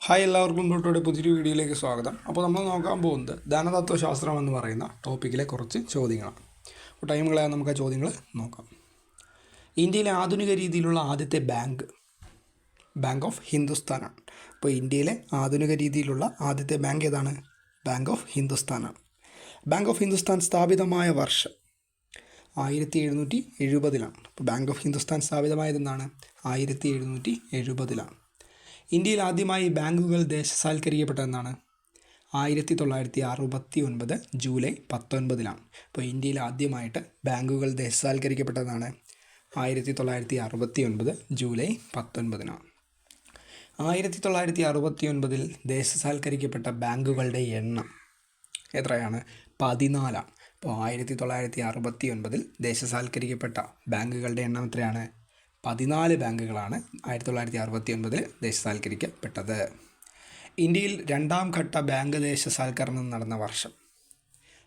Hi എല്ലാവർക്കും തൊട്ടോടെ പുതിയൊരു വീഡിയോയിലേക്ക് സ്വാഗതം. അപ്പോൾ നമ്മൾ നോക്കാൻ പോകുന്നത് ധനതത്വശാസ്ത്രം എന്ന് പറയുന്ന ടോപ്പിക്കിലെ കുറച്ച് ചോദ്യങ്ങളാണ്. അപ്പോൾ ടൈമുകളെ നമുക്ക് ആ ചോദ്യങ്ങൾ നോക്കാം. ഇന്ത്യയിലെ ആധുനിക രീതിയിലുള്ള ആദ്യത്തെ ബാങ്ക് ഓഫ് ഹിന്ദുസ്ഥാനാണ്. അപ്പോൾ ഇന്ത്യയിലെ ആധുനിക രീതിയിലുള്ള ആദ്യത്തെ ബാങ്ക് ഏതാണ്? ബാങ്ക് ഓഫ് ഹിന്ദുസ്ഥാനാണ്. ബാങ്ക് ഓഫ് ഹിന്ദുസ്ഥാൻ സ്ഥാപിതമായ വർഷം 1770. അപ്പോൾ ബാങ്ക് ഓഫ് ഹിന്ദുസ്ഥാൻ സ്ഥാപിതമായതെന്നാണ് 1770. ഇന്ത്യയിൽ ആദ്യമായി ബാങ്കുകൾ ദേശസാൽക്കരിക്കപ്പെട്ടതെന്നാണ് 1969 ജൂലൈ 19. അപ്പോൾ ഇന്ത്യയിൽ ആദ്യമായിട്ട് ബാങ്കുകൾ ദേശസാൽക്കരിക്കപ്പെട്ടതാണ് 1969 ജൂലൈ 19. 1969 ദേശസാൽക്കരിക്കപ്പെട്ട ബാങ്കുകളുടെ എണ്ണം എത്രയാണ്? 14. അപ്പോൾ 1969 ദേശസാൽക്കരിക്കപ്പെട്ട ബാങ്കുകളുടെ എണ്ണം എത്രയാണ്? 14 ബാങ്കുകളാണ് 1969 ദേശസാൽക്കരിക്കപ്പെട്ടത്. ഇന്ത്യയിൽ രണ്ടാം ഘട്ട ബാങ്ക് ദേശസാൽക്കരണം നടന്ന വർഷം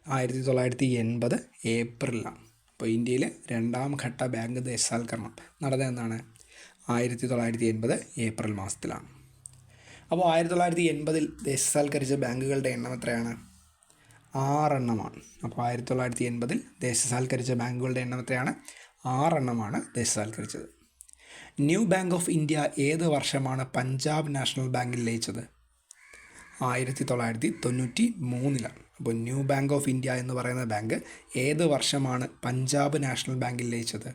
1980 ഏപ്രിലാണ്. അപ്പോൾ ഇന്ത്യയിൽ രണ്ടാം ഘട്ട ബാങ്ക് ദേശസാൽക്കരണം നടന്നതെന്നാണ് 1980 ഏപ്രിൽ മാസത്തിലാണ്. അപ്പോൾ 1980 ദേശസാൽക്കരിച്ച ബാങ്കുകളുടെ എണ്ണം എത്രയാണ്? 6 എണ്ണമാണ്. അപ്പോൾ 1980 ദേശസാൽക്കരിച്ച ബാങ്കുകളുടെ എണ്ണം എത്രയാണ്? 6 എണ്ണമാണ് ദേശസാൽക്കരിച്ചത്. ന്യൂ ബാങ്ക് ഓഫ് ഇന്ത്യ ഏത് വർഷമാണ് പഞ്ചാബ് നാഷണൽ ബാങ്കിൽ ലയിച്ചത്? 1993. അപ്പോൾ ന്യൂ ബാങ്ക് ഓഫ് ഇന്ത്യ എന്ന് പറയുന്ന ബാങ്ക് ഏത് വർഷമാണ് പഞ്ചാബ് നാഷണൽ ബാങ്കിൽ ലയിച്ചത്?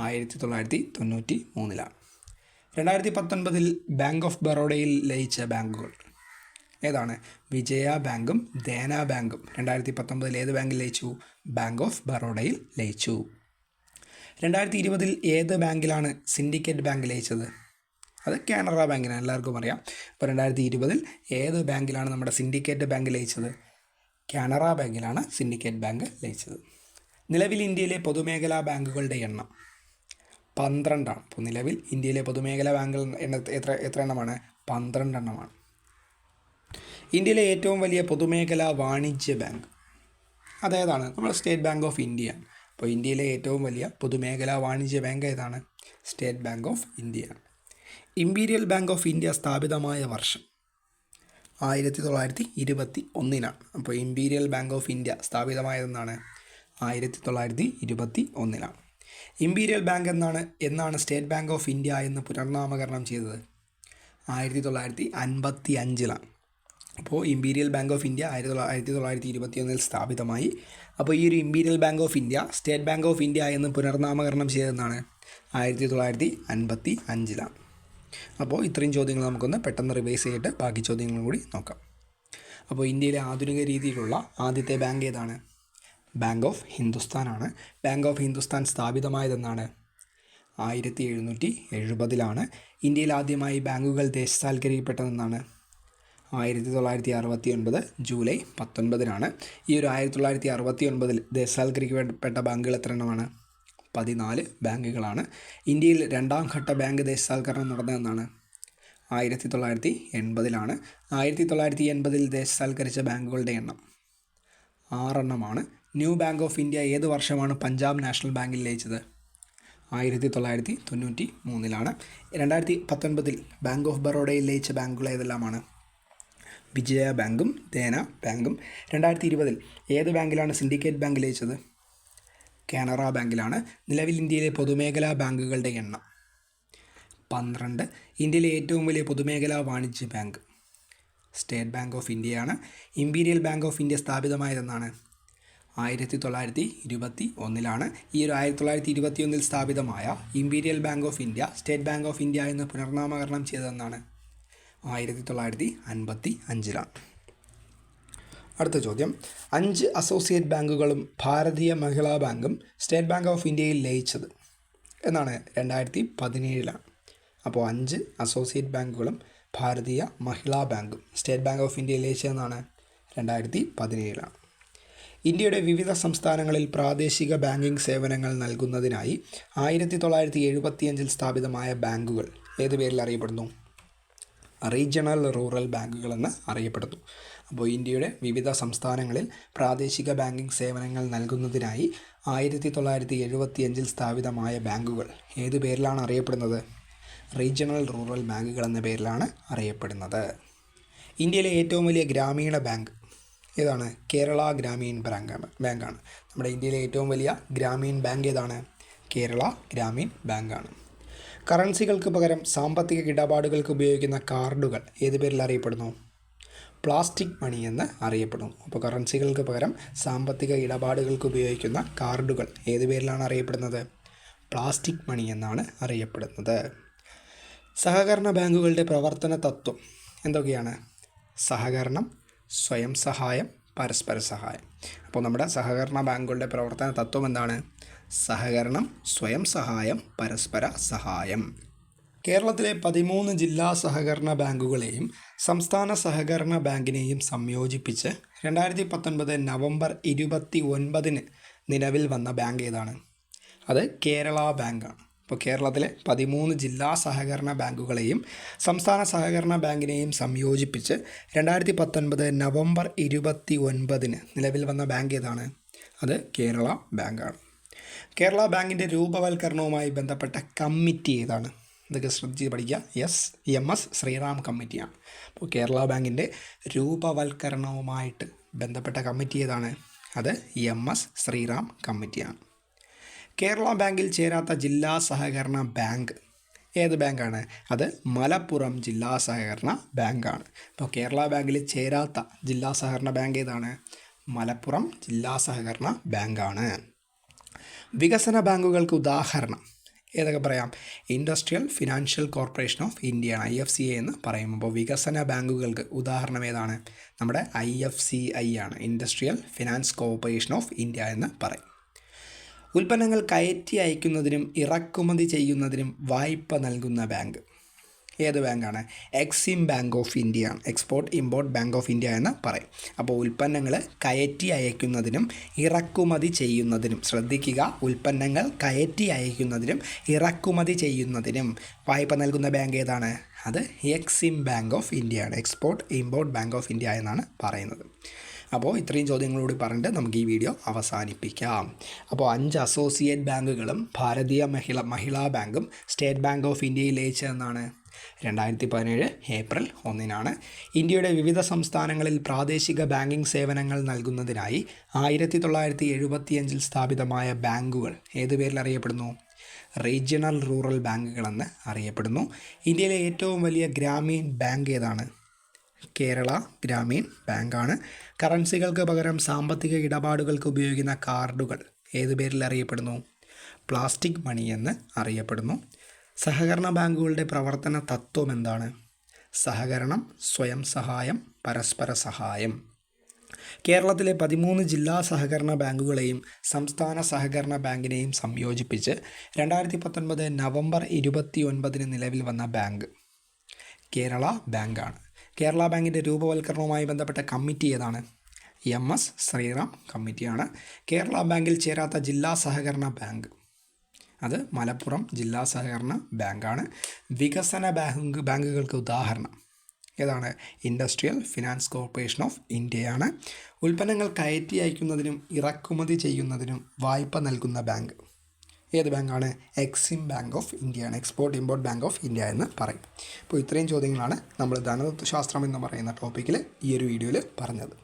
1993. 2019 ബാങ്ക് ഓഫ് ബറോഡയിൽ ലയിച്ച ബാങ്കുകൾ ഏതാണ്? വിജയ ബാങ്കും ദേന ബാങ്കും 2019 ഏത് ബാങ്കിൽ ലയിച്ചു? ബാങ്ക് ഓഫ് ബറോഡയിൽ ലയിച്ചു. 2020 ഏത് ബാങ്കിലാണ് സിൻഡിക്കേറ്റ് ബാങ്ക് ലയിച്ചത്? അത് കാനറ ബാങ്കിനാണ്, എല്ലാവർക്കും അറിയാം. അപ്പോൾ 2020 ഏത് ബാങ്കിലാണ് നമ്മുടെ സിൻഡിക്കേറ്റ് ബാങ്ക് ലയിച്ചത്? കാനറ ബാങ്കിലാണ് സിൻഡിക്കേറ്റ് ബാങ്ക് ലയിച്ചത്. നിലവിൽ ഇന്ത്യയിലെ പൊതുമേഖലാ ബാങ്കുകളുടെ എണ്ണം 12 ആണ്. അപ്പോൾ നിലവിൽ ഇന്ത്യയിലെ പൊതുമേഖലാ ബാങ്കുകൾ എത്ര എണ്ണമാണ്? 12 എണ്ണമാണ്. ഇന്ത്യയിലെ ഏറ്റവും വലിയ പൊതുമേഖലാ വാണിജ്യ ബാങ്ക് അതേതാണ്? നമ്മുടെ സ്റ്റേറ്റ് ബാങ്ക് ഓഫ് ഇന്ത്യ. അപ്പോൾ ഇന്ത്യയിലെ ഏറ്റവും വലിയ പൊതുമേഖലാ വാണിജ്യ ബാങ്ക് ഏതാണ്? സ്റ്റേറ്റ് ബാങ്ക് ഓഫ് ഇന്ത്യയാണ്. ഇമ്പീരിയൽ ബാങ്ക് ഓഫ് ഇന്ത്യ സ്ഥാപിതമായ വർഷം 1921. അപ്പോൾ ഇമ്പീരിയൽ ബാങ്ക് ഓഫ് ഇന്ത്യ സ്ഥാപിതമായതെന്നാണ് 1921. ഇമ്പീരിയൽ ബാങ്ക് എന്നാണ് സ്റ്റേറ്റ് ബാങ്ക് ഓഫ് ഇന്ത്യ എന്ന് പുനർനാമകരണം ചെയ്തത്? 1955. അപ്പോൾ ഇമ്പീരിയൽ ബാങ്ക് ഓഫ് ഇന്ത്യ 1921 സ്ഥാപിതമായി. അപ്പോൾ ഈ ഒരു imperial bank of India state bank of India എന്ന് പുനർനാമകരണം ചെയ്തതെന്നാണ് 1955. അപ്പോൾ ഇത്രയും ചോദ്യങ്ങൾ നമുക്കൊന്ന് പെട്ടെന്ന് റിവൈസ് ചെയ്തിട്ട് ബാക്കി ചോദ്യങ്ങളും കൂടി നോക്കാം. അപ്പോൾ ഇന്ത്യയിലെ ആധുനിക രീതിയിലുള്ള ആദ്യത്തെ ബാങ്ക് ഏതാണ്? ബാങ്ക് ഓഫ് ഹിന്ദുസ്ഥാനാണ്. ബാങ്ക് ഓഫ് ഹിന്ദുസ്ഥാൻ സ്ഥാപിതമായതെന്നാണ് 1770. ഇന്ത്യയിൽ ആദ്യമായി ബാങ്കുകൾ ദേശസാൽക്കരിക്കപ്പെട്ടതെന്നാണ് 1969 ജൂലൈ 19. ഈ ഒരു 1969 ദേശസാൽക്കരിക്കപ്പെട്ട ബാങ്കുകൾ എത്ര എണ്ണമാണ്? 14 ബാങ്കുകളാണ്. ഇന്ത്യയിൽ രണ്ടാം ഘട്ട ബാങ്ക് ദേശസാൽക്കരണം നടന്നതെന്നാണ് 1980. 1980 ദേശസാൽക്കരിച്ച ബാങ്കുകളുടെ എണ്ണം 6 എണ്ണമാണ്. ന്യൂ ബാങ്ക് ഓഫ് ഇന്ത്യ ഏത് വർഷമാണ് പഞ്ചാബ് നാഷണൽ ബാങ്കിൽ ലയിച്ചത്? 1993. 2019 ബാങ്ക് ഓഫ് ബറോഡയിൽ ലയിച്ച ബാങ്കുകൾ ഏതെല്ലാമാണ്? വിജയ ബാങ്കും ദേന ബാങ്കും. 2020 ഏത് ബാങ്കിലാണ് സിൻഡിക്കേറ്റ് ബാങ്ക് ലയിച്ചത്? കാനറ ബാങ്കിലാണ്. നിലവിൽ ഇന്ത്യയിലെ പൊതുമേഖലാ ബാങ്കുകളുടെ എണ്ണം 12. ഇന്ത്യയിലെ ഏറ്റവും വലിയ പൊതുമേഖലാ വാണിജ്യ ബാങ്ക് സ്റ്റേറ്റ് ബാങ്ക് ഓഫ് ഇന്ത്യയാണ്. ഇമ്പീരിയൽ ബാങ്ക് ഓഫ് ഇന്ത്യ സ്ഥാപിതമായതെന്നാണ് 1921. ഈ ഒരു 1921 സ്ഥാപിതമായ imperial bank of India state bank of India എന്ന് പുനർനാമകരണം ചെയ്തതെന്നാണ് 1955. അടുത്ത ചോദ്യം, 5 അസോസിയേറ്റ് ബാങ്കുകളും ഭാരതീയ മഹിളാ ബാങ്കും സ്റ്റേറ്റ് ബാങ്ക് ഓഫ് ഇന്ത്യയിൽ ലയിച്ചത് എന്നാണ് 2017. അപ്പോൾ 5 അസോസിയേറ്റ് ബാങ്കുകളും ഭാരതീയ മഹിളാ ബാങ്കും സ്റ്റേറ്റ് ബാങ്ക് ഓഫ് ഇന്ത്യയിൽ ലയിച്ചതെന്നാണ് 2017. ഇന്ത്യയുടെ വിവിധ സംസ്ഥാനങ്ങളിൽ പ്രാദേശിക ബാങ്കിംഗ് സേവനങ്ങൾ നൽകുന്നതിനായി 1975 സ്ഥാപിതമായ ബാങ്കുകൾ ഏത് പേരിൽ അറിയപ്പെടുന്നു? റീജിയണൽ റൂറൽ ബാങ്കുകളെന്ന് അറിയപ്പെടുന്നു. അപ്പോൾ ഇന്ത്യയുടെ വിവിധ സംസ്ഥാനങ്ങളിൽ പ്രാദേശിക ബാങ്കിംഗ് സേവനങ്ങൾ നൽകുന്നതിനായി 1975 സ്ഥാപിതമായ ബാങ്കുകൾ ഏത് പേരിലാണ് അറിയപ്പെടുന്നത്? റീജിയണൽ റൂറൽ ബാങ്കുകൾ എന്ന പേരിലാണ് അറിയപ്പെടുന്നത്. ഇന്ത്യയിലെ ഏറ്റവും വലിയ ഗ്രാമീണ ബാങ്ക് ഏതാണ്? കേരള ഗ്രാമീൺ ബാങ്കാണ്. നമ്മുടെ ഇന്ത്യയിലെ ഏറ്റവും വലിയ ഗ്രാമീൺ ബാങ്ക് ഏതാണ്? കേരള ഗ്രാമീൺ ബാങ്കാണ്. കറൻസികൾക്ക് പകരം സാമ്പത്തിക ഇടപാടുകൾക്ക് ഉപയോഗിക്കുന്ന കാർഡുകൾ ഏത് പേരിൽ അറിയപ്പെടുന്നു? പ്ലാസ്റ്റിക് മണി എന്ന് അറിയപ്പെടുന്നു. അപ്പോൾ കറൻസികൾക്ക് പകരം സാമ്പത്തിക ഇടപാടുകൾക്ക് ഉപയോഗിക്കുന്ന കാർഡുകൾ ഏത് പേരിലാണ് അറിയപ്പെടുന്നത്? പ്ലാസ്റ്റിക് മണി എന്നാണ് അറിയപ്പെടുന്നത്. സഹകരണ ബാങ്കുകളുടെ പ്രവർത്തന തത്വം എന്തൊക്കെയാണ്? സഹകരണം, സ്വയം സഹായം, പരസ്പര സഹായം. അപ്പോൾ നമ്മുടെ സഹകരണ ബാങ്കുകളുടെ പ്രവർത്തന തത്വം എന്താണ്? സഹകരണം, സ്വയം സഹായം, പരസ്പര സഹായം. കേരളത്തിലെ 13 ജില്ലാ സഹകരണ ബാങ്കുകളെയും സംസ്ഥാന സഹകരണ ബാങ്കിനെയും സംയോജിപ്പിച്ച് 2019 നവംബർ 29 നിലവിൽ വന്ന ബാങ്ക് ഏതാണ്? അത് കേരള ബാങ്കാണ്. അപ്പോൾ കേരളത്തിലെ 13 ജില്ലാ സഹകരണ ബാങ്കുകളെയും സംസ്ഥാന സഹകരണ ബാങ്കിനെയും സംയോജിപ്പിച്ച് 2019 നവംബർ 29 നിലവിൽ വന്ന ബാങ്ക് ഏതാണ്? അത് കേരള ബാങ്കാണ്. കേരള ബാങ്കിൻ്റെ രൂപവൽക്കരണവുമായി ബന്ധപ്പെട്ട കമ്മിറ്റി ഏതാണ്? ഇതൊക്കെ ശ്രദ്ധിച്ച് പഠിക്കുക. MS ശ്രീറാം കമ്മിറ്റിയാണ്. അപ്പോൾ കേരള ബാങ്കിൻ്റെ രൂപവൽക്കരണവുമായിട്ട് ബന്ധപ്പെട്ട കമ്മിറ്റി ഏതാണ്? അത് MS ശ്രീറാം കമ്മിറ്റിയാണ്. കേരള ബാങ്കിൽ ചേരാത്ത ജില്ലാ സഹകരണ ബാങ്ക് ഏത് ബാങ്കാണ്? അത് മലപ്പുറം ജില്ലാ സഹകരണ ബാങ്കാണ്. അപ്പോൾ കേരള ബാങ്കിൽ ചേരാത്ത ജില്ലാ സഹകരണ ബാങ്ക് ഏതാണ്? മലപ്പുറം ജില്ലാ സഹകരണ ബാങ്കാണ്. വികസന ബാങ്കുകൾക്ക് ഉദാഹരണം ഏതൊക്കെ പറയാം? ഇൻഡസ്ട്രിയൽ ഫിനാൻഷ്യൽ കോർപ്പറേഷൻ ഓഫ് ഇന്ത്യയാണ്, IFCI എന്ന് പറയും. അപ്പോൾ വികസന ബാങ്കുകൾക്ക് ഉദാഹരണം ഏതാണ്? നമ്മുടെ IFCI ആണ്, industrial finance corporation of India എന്ന് പറയും. ഉൽപ്പന്നങ്ങൾ കയറ്റി അയക്കുന്നതിനും ഇറക്കുമതി ചെയ്യുന്നതിനും വായ്പ നൽകുന്ന ബാങ്ക് ഏത് ബാങ്കാണ്? എക്സിം ബാങ്ക് ഓഫ് ഇന്ത്യയാണ്, export import bank of India എന്ന് പറയും. അപ്പോൾ ഉൽപ്പന്നങ്ങൾ കയറ്റി അയക്കുന്നതിനും ഇറക്കുമതി ചെയ്യുന്നതിനും, ശ്രദ്ധിക്കുക, ഉൽപ്പന്നങ്ങൾ കയറ്റി അയക്കുന്നതിനും ഇറക്കുമതി ചെയ്യുന്നതിനും വായ്പ നൽകുന്ന ബാങ്ക് ഏതാണ്? അത് എക്സിം ബാങ്ക് ഓഫ് ഇന്ത്യയാണ്, export import bank of India എന്നാണ് പറയുന്നത്. അപ്പോൾ ഇത്രയും ചോദ്യങ്ങളോട് പറഞ്ഞിട്ട് നമുക്ക് ഈ വീഡിയോ അവസാനിപ്പിക്കാം. അപ്പോൾ 5 അസോസിയേറ്റ് ബാങ്കുകളും ഭാരതീയ മഹിളാ ബാങ്കും സ്റ്റേറ്റ് ബാങ്ക് ഓഫ് ഇന്ത്യയിൽ ലയിച്ചതെന്നാണ് 2017 ഏപ്രിൽ 1 ഇന്ത്യയുടെ വിവിധ സംസ്ഥാനങ്ങളിൽ പ്രാദേശിക ബാങ്കിംഗ് സേവനങ്ങൾ നൽകുന്നതിനായി 1975 സ്ഥാപിതമായ ബാങ്കുകൾ ഏത് പേരിൽ അറിയപ്പെടുന്നു? റീജിയണൽ റൂറൽ ബാങ്കുകളെന്ന് അറിയപ്പെടുന്നു. ഇന്ത്യയിലെ ഏറ്റവും വലിയ ഗ്രാമീൺ ബാങ്ക് ഏതാണ്? കേരള ഗ്രാമീൺ ബാങ്കാണ്. കറൻസികൾക്ക് പകരം സാമ്പത്തിക ഇടപാടുകൾക്ക് ഉപയോഗിക്കുന്ന കാർഡുകൾ ഏത് പേരിൽ അറിയപ്പെടുന്നു? പ്ലാസ്റ്റിക് മണി എന്ന് അറിയപ്പെടുന്നു. സഹകരണ ബാങ്കുകളുടെ പ്രവർത്തന തത്വം എന്താണ്? സഹകരണം, സ്വയം സഹായം, പരസ്പര സഹായം. കേരളത്തിലെ 13 ജില്ലാ സഹകരണ ബാങ്കുകളെയും സംസ്ഥാന സഹകരണ ബാങ്കിനെയും സംയോജിപ്പിച്ച് 2019 നവംബർ 29 നിലവിൽ വന്ന ബാങ്ക് കേരള ബാങ്കാണ്. കേരള ബാങ്കിൻ്റെ രൂപവൽക്കരണവുമായി ബന്ധപ്പെട്ട കമ്മിറ്റി ഏതാണ്? MS ശ്രീറാം കമ്മിറ്റിയാണ്. കേരള ബാങ്കിൽ ചേരാത്ത ജില്ലാ സഹകരണ ബാങ്ക് അത് മലപ്പുറം ജില്ലാ സഹകരണ ബാങ്കാണ്. വികസന ബാങ്കുകൾക്ക് ഉദാഹരണം ഏതാണ്? ഇൻഡസ്ട്രിയൽ ഫിനാൻസ് കോർപ്പറേഷൻ ഓഫ് ഇന്ത്യയാണ്. ഉൽപ്പന്നങ്ങൾ കയറ്റി അയക്കുന്നതിനും ഇറക്കുമതി ചെയ്യുന്നതിനും വായ്പ നൽകുന്ന ബാങ്ക് ഏത് ബാങ്കാണ്? എക്സിം ബാങ്ക് ഓഫ് ഇന്ത്യയാണ്, export import bank of India എന്ന് പറയും. അപ്പോൾ ഇത്രയും ചോദ്യങ്ങളാണ് നമ്മൾ ധനതത്വശാസ്ത്രം എന്ന് പറയുന്ന ടോപ്പിക്കിൽ ഈ ഒരു വീഡിയോയിൽ പറഞ്ഞത്.